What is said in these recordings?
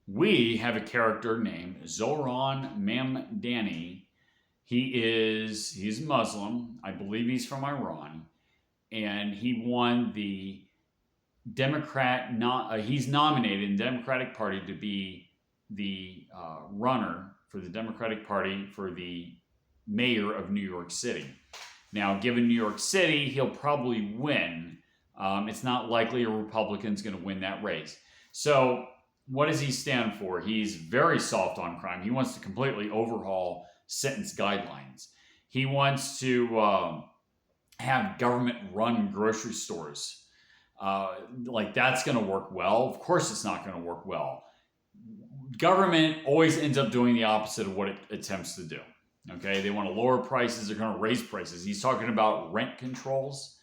We have a character named Zoran Mamdani. He's Muslim. I believe he's from Iran, and he won the Democrat. Not he's nominated in the Democratic Party to be the runner for the Democratic Party for the mayor of New York City. Now, given New York City, he'll probably win. It's not likely a Republican's going to win that race. So, what does he stand for? He's very soft on crime. He wants to completely overhaul sentence guidelines. He wants to have government-run grocery stores. Like that's going to work well. Of course, it's not going to work well. Government always ends up doing the opposite of what it attempts to do. Okay, they want to lower prices. They're going to raise prices. He's talking about rent controls.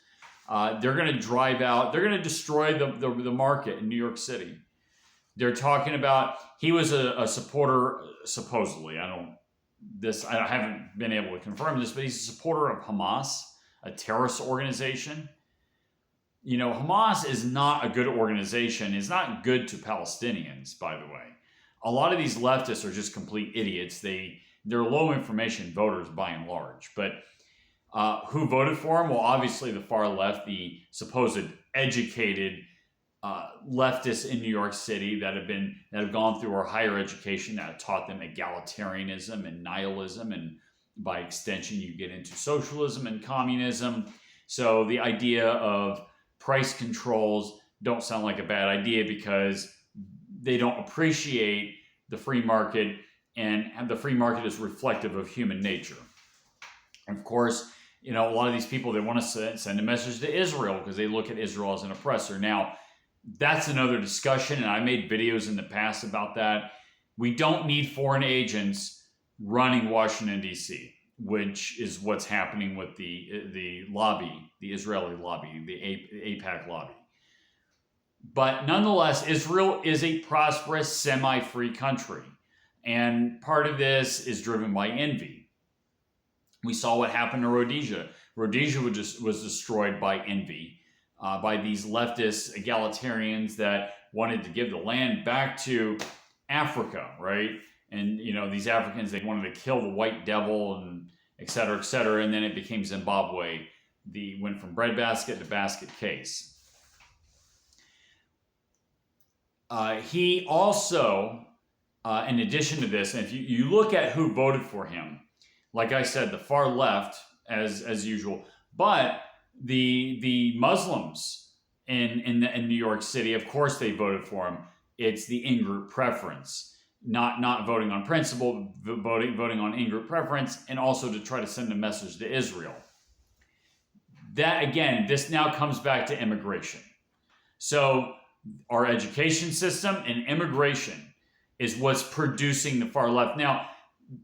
They're going to drive out. They're going to destroy the market in New York City. They're talking about. He was a supporter, supposedly. I haven't been able to confirm this, but he's a supporter of Hamas, a terrorist organization. You know, Hamas is not a good organization. It's not good to Palestinians, by the way. A lot of these leftists are just complete idiots. They're low information voters by and large. But who voted for him? Well, obviously the far left, the supposed educated leftists in New York City that have gone through our higher education that have taught them egalitarianism and nihilism, and by extension you get into socialism and communism. So the idea of price controls don't sound like a bad idea because they don't appreciate the free market, and the free market is reflective of human nature. Of course, you know, a lot of these people, they want to send a message to Israel because they look at Israel as an oppressor. Now, that's another discussion, and I made videos in the past about that. We don't need foreign agents running Washington, D.C., which is what's happening with the lobby, the Israeli lobby, the AIPAC lobby. But nonetheless, Israel is a prosperous, semi-free country. And part of this is driven by envy. We saw what happened to Rhodesia. Rhodesia was destroyed by envy, by these leftist egalitarians that wanted to give the land back to Africa, right? And, you know, these Africans, they wanted to kill the white devil and et cetera, et cetera. And then it became Zimbabwe. Went from breadbasket to basket case. He also, in addition to this, and if you look at who voted for him, like I said, the far left, as usual, but the Muslims in New York City, of course they voted for him. It's the in-group preference, not voting on principle, voting on in-group preference, and also to try to send a message to Israel. That, again, this now comes back to immigration. So our education system and immigration is what's producing the far left. Now,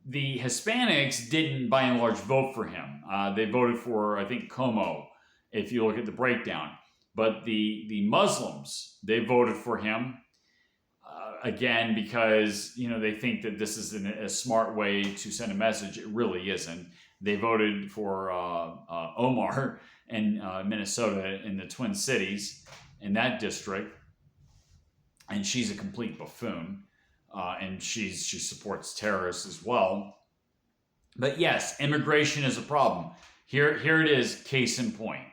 the Hispanics didn't, by and large, vote for him. They voted for, I think, Como, if you look at the breakdown. But the Muslims, they voted for him, again, because, you know, they think that this is a smart way to send a message. It really isn't. They voted for Omar in Minnesota, in the Twin Cities, in that district. And she's a complete buffoon. And she supports terrorists as well. But yes, immigration is a problem. Here it is, case in point.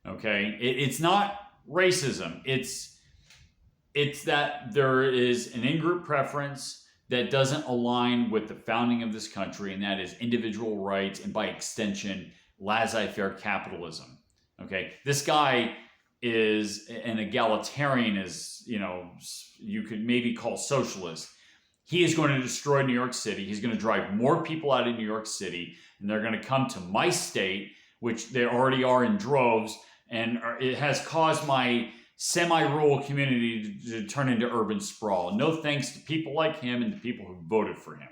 Okay, it's not racism. It's that there is an in-group preference that doesn't align with the founding of this country, and that is individual rights and, by extension, laissez-faire capitalism. Okay, this guy is an egalitarian, as you know, you could maybe call socialist. He is going to destroy New York City. He's going to drive more people out of New York City, and they're going to come to my state, which they already are in droves, and it has caused my semi-rural community to turn into urban sprawl. No thanks to people like him and the people who voted for him.